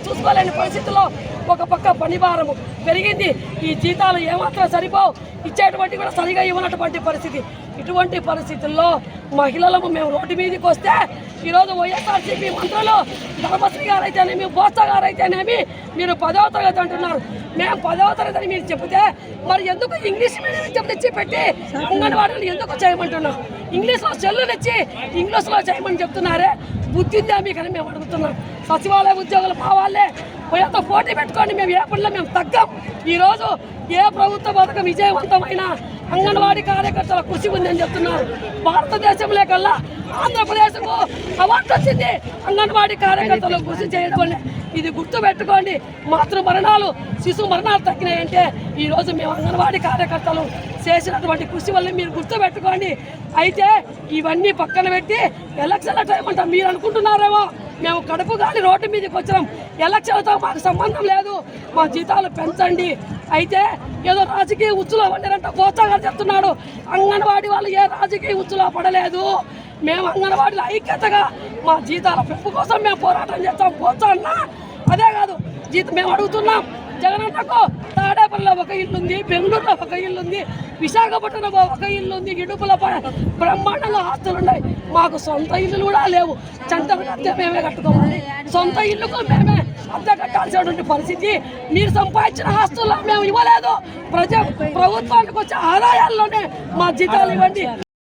చూసుకోలేని పరిస్థితుల్లో ఒక పక్క పని భారము పెరిగింది. ఈ జీతాలు ఏమాత్రం సరిపోవు, ఇచ్చేటువంటి కూడా సరిగా ఇవ్వనటువంటి పరిస్థితి. ఇటువంటి పరిస్థితుల్లో మహిళలకు మేము రోడ్డు మీదకి వస్తే ఈరోజు వైఎస్ఆర్సీపీ మంత్రులు ధర్మశ్రీ గారు అయితేనేమి, బోత్స గారు అయితేనేమి మీరు 10వ తరగతి అంటున్నారు. మేము 10వ తరగతి అని మీరు చెబితే మరి ఎందుకు ఇంగ్లీష్ మీడియం తెచ్చి పెట్టి అంగన్వాడీలు ఎందుకు చేయమంటున్నాం? ఇంగ్లీష్లో సెల్లులు ఇచ్చి ఇంగ్లీష్లో చేయమని చెప్తున్నారే, బుద్ధి ఉందా మీకని మేము అడుగుతున్నాం. సచివాలయ ఉద్యోగులు మా వాళ్ళే పోయేంత పోటీ పెట్టుకొని మేము ఏ పనిలో మేము తగ్గం. ఈరోజు ఏ ప్రభుత్వ పథకం విజయవంతమైన అంగన్వాడీ కార్యకర్తల కృషి ఉందని చెప్తున్నారు. భారతదేశంలో కల్లా ఆంధ్రప్రదేశ్కు అవార్డు వచ్చింది అంగన్వాడీ కార్యకర్తలు కృషి చేయడం వల్ల. ఇది గుర్తు పెట్టుకోండి. మాతృ మరణాలు, శిశు మరణాలు తగ్గినాయంటే ఈరోజు మేము అంగన్వాడీ కార్యకర్తలు చేసినటువంటి కృషి వల్ల మీరు గుర్తు పెట్టుకోండి. అయితే ఇవన్నీ పక్కన పెట్టి ఎలక్షన్ల టైం అంట మీరు అనుకుంటున్నారేమో మేము కడుపు గాలి రోడ్డు మీదకి వచ్చినాం, ఎలక్షన్లతో మాకు సంబంధం లేదు, మా జీతాలు పెంచండి. అయితే ఏదో రాజకీయ ఉచ్చులో పడ్డారంట బోత్స గారు చెప్తున్నాడు. అంగన్వాడీ వాళ్ళు ఏ రాజకీయ ఉచ్చులో పడలేదు. మేము అంగన్వాడీలో ఐక్యతగా మా జీతాల పెంపు కోసం మేము పోరాటం చేస్తాం. బోత్స అన్న అదే కాదు, జీతం మేము అడుగుతున్నాం. జగనన్నకు తాడేపల్లిలో ఒక ఇల్లు ఉంది, బెంగళూరులో ఒక ఇల్లు ఉంది, విశాఖపట్నంలో ఒక ఇల్లు ఉంది, ఇడుపుల బ్రహ్మాండంగా ఆస్తులు ఉన్నాయి. మాకు సొంత ఇల్లులు కూడా లేవు. చంద్రబాబు మేమే కట్టుకోవాలి, సొంత ఇల్లుకు మేమే అద్దె కట్టాల్సినటువంటి పరిస్థితి. మీరు సంపాదించిన ఆస్తుల్లో మేము ఇవ్వలేదు. ప్రభుత్వానికి వచ్చే ఆదాయాల్లోనే మా జీతాలు ఇవ్వండి.